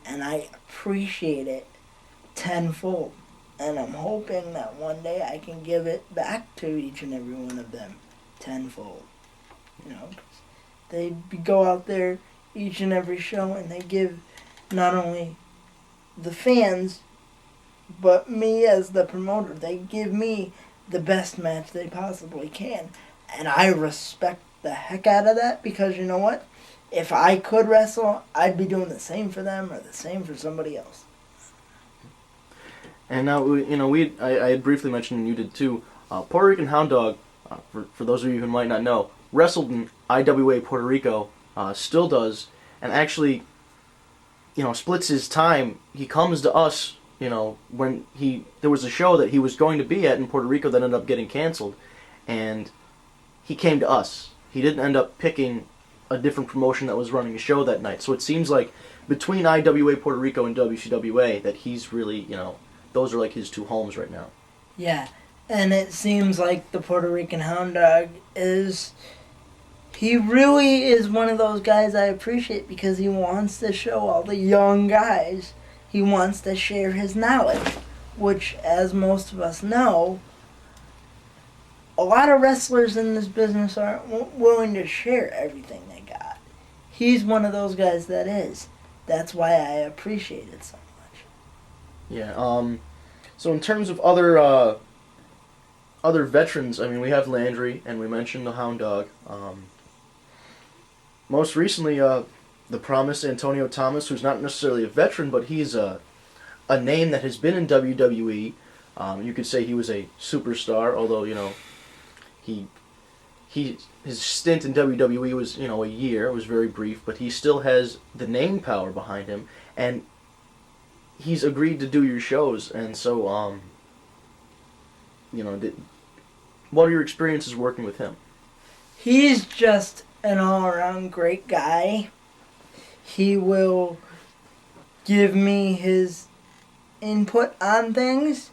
and I appreciate it tenfold. And I'm hoping that one day I can give it back to each and every one of them tenfold. You know, 'cause they go out there each and every show and they give not only the fans, but me as the promoter, they give me the best match they possibly can. And I respect the heck out of that because you know what? If I could wrestle, I'd be doing the same for them or the same for somebody else. And now, I had briefly mentioned, and you did too, Puerto Rican Hound Dog, for those of you who might not know, wrestled in IWA Puerto Rico, still does, and actually, splits his time. He comes to us, when there was a show that he was going to be at in Puerto Rico that ended up getting canceled, and he came to us. He didn't end up picking a different promotion that was running a show that night. So it seems like between IWA Puerto Rico and WCWA that he's really, those are like his two homes right now. Yeah, and it seems like the Puerto Rican Hound Dog he really is one of those guys I appreciate because he wants to show all the young guys. He wants to share his knowledge, which, as most of us know, a lot of wrestlers in this business aren't willing to share everything they got. He's one of those guys that is. That's why I appreciate it so much. Yeah. So in terms of other veterans, I mean, we have Landry, and we mentioned the Hound Dog. Most recently, the Promise Antonio Thomas, who's not necessarily a veteran, but he's a name that has been in WWE. You could say he was a superstar, although his stint in WWE was a year. It was very brief, but he still has the name power behind him, and he's agreed to do your shows. And so, what are your experiences working with him? He's just an all-around great guy. He will give me his input on things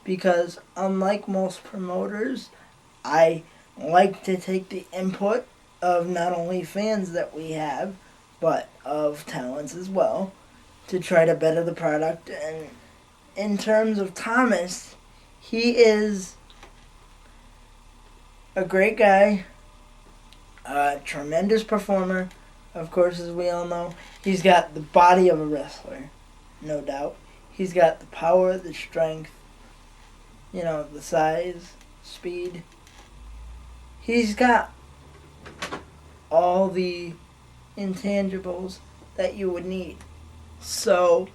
because unlike most promoters, I like to take the input of not only fans that we have, but of talents as well, to try to better the product. And in terms of Thomas, he is a great guy, a tremendous performer, of course, as we all know. He's got the body of a wrestler, no doubt. He's got the power, the strength, the size, speed. He's got all the intangibles that you would need. So,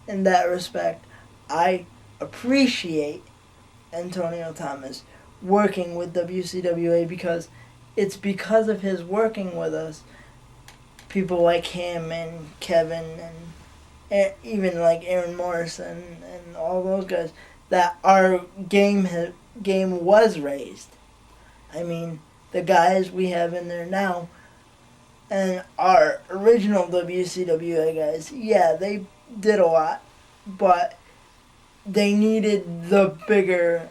in that respect, I appreciate Antonio Thomas working with WCWA because it's because of his working with us, people like him and Kevin and even like Aaron Morrison and all those guys, that our game was raised. I mean, the guys we have in there now and our original WCWA guys, yeah, they did a lot, but they needed the bigger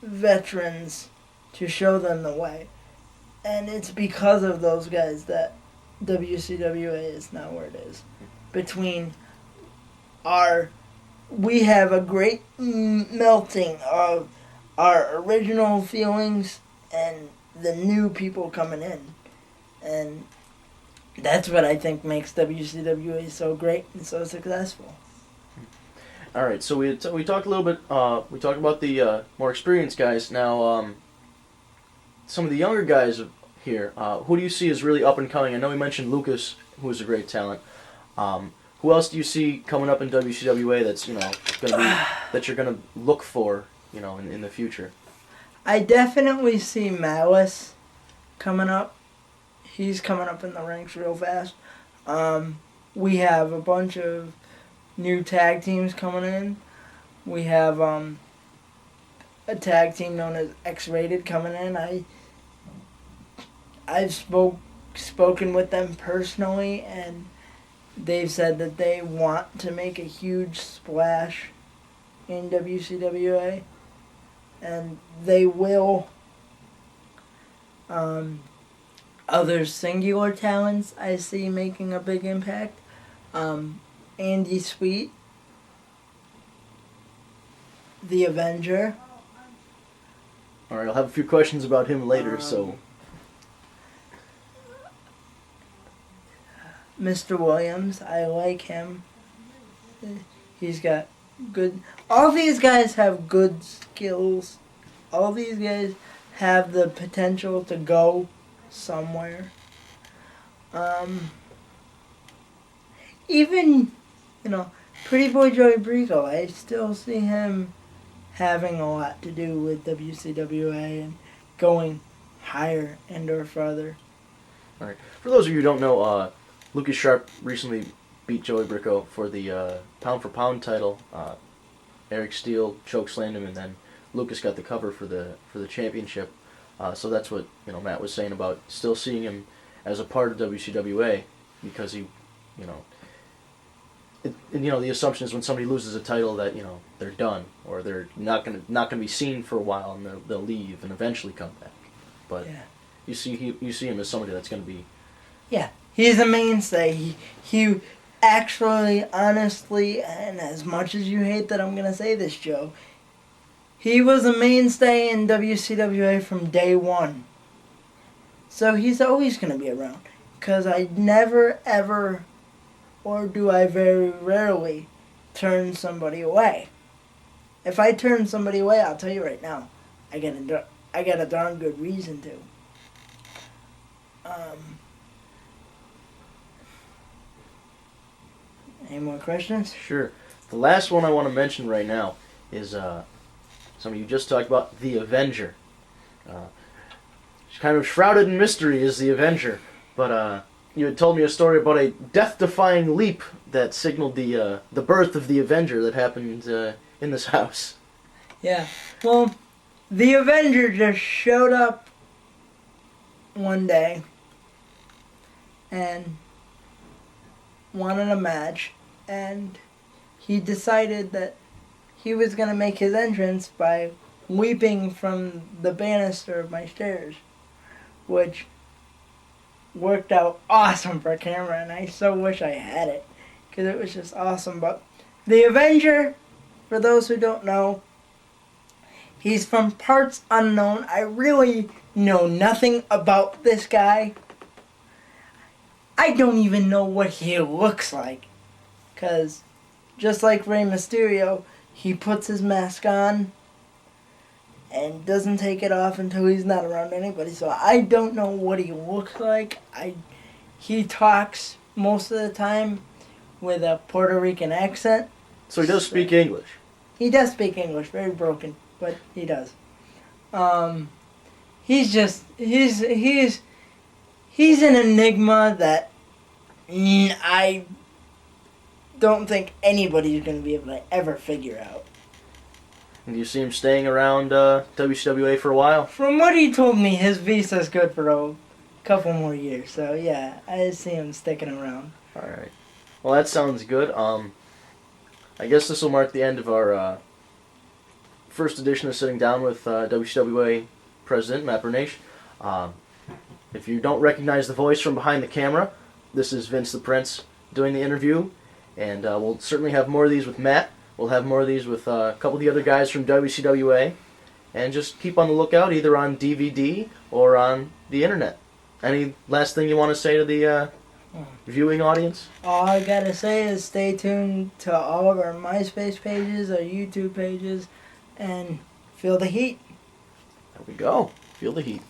veterans to show them the way. And it's because of those guys that WCWA is now where it is. We have a great melting of our original feelings and the new people coming in. And that's what I think makes WCWA so great and so successful. All right, so we talked a little bit. We talked about the more experienced guys. Now, some of the younger guys here. Who do you see as really up and coming? I know we mentioned Lucas, who is a great talent. Who else do you see coming up in WCWA that's that you're gonna look for in the future? I definitely see Malice coming up. He's coming up in the ranks real fast. We have a bunch of new tag teams coming in. We have a tag team known as X-Rated coming in. I've spoken with them personally, and they've said that they want to make a huge splash in WCWA, and they will. Other singular talents I see making a big impact. Andy Sweet, the Avenger. All right, I'll have a few questions about him later. So, Mr. Williams, I like him. He's got good. All these guys have good skills. All these guys have the potential to go somewhere. Even, Pretty Boy Joey Brico, I still see him having a lot to do with WCWA and going higher and or further. all right. For those of you who don't know, Lucas Sharp recently beat Joey Bricko for the pound for pound title. Eric Steele chokeslammed him, and then Lucas got the cover for the championship. So that's what Matt was saying about still seeing him as a part of WCWA, because he, the assumption is when somebody loses a title that they're done, or they're not gonna be seen for a while, and they'll leave and eventually come back. But Yeah. you see him as somebody that's gonna be. Yeah, he's a mainstay. He actually, honestly, and as much as you hate that I'm going to say this, Joe, he was a mainstay in WCWA from day one. So he's always going to be around. Because I never, ever, or do I very rarely, turn somebody away. If I turn somebody away, I'll tell you right now, I got a darn good reason to. Any more questions? Sure. The last one I want to mention right now is something you just talked about, the Avenger. She's kind of shrouded in mystery as the Avenger, but you had told me a story about a death-defying leap that signaled the birth of the Avenger that happened in this house. Yeah. Well, the Avenger just showed up one day and wanted a match, and he decided that he was going to make his entrance by leaping from the banister of my stairs, which worked out awesome for camera, and I so wish I had it, because it was just awesome. But the Avenger, for those who don't know, he's from parts unknown. I really know nothing about this guy. I don't even know what he looks like, because just like Rey Mysterio, he puts his mask on and doesn't take it off until he's not around anybody. So I don't know what he looks like. He talks most of the time with a Puerto Rican accent. So he does speak English. He does speak English, very broken, but he does. He's an enigma that I don't think anybody's going to be able to ever figure out. And you see him staying around WCWA for a while? From what he told me, his visa's good for a couple more years. So yeah, I see him sticking around. Alright. Well, that sounds good. I guess this will mark the end of our first edition of Sitting Down with WCWA President Matt Bernaiche. If you don't recognize the voice from behind the camera, this is Vince the Prince doing the interview, and we'll certainly have more of these with Matt. We'll have more of these with a couple of the other guys from WCWA, and just keep on the lookout either on DVD or on the internet. Any last thing you want to say to the viewing audience? All I gotta say is stay tuned to all of our MySpace pages, our YouTube pages, and feel the heat. There we go. Feel the heat.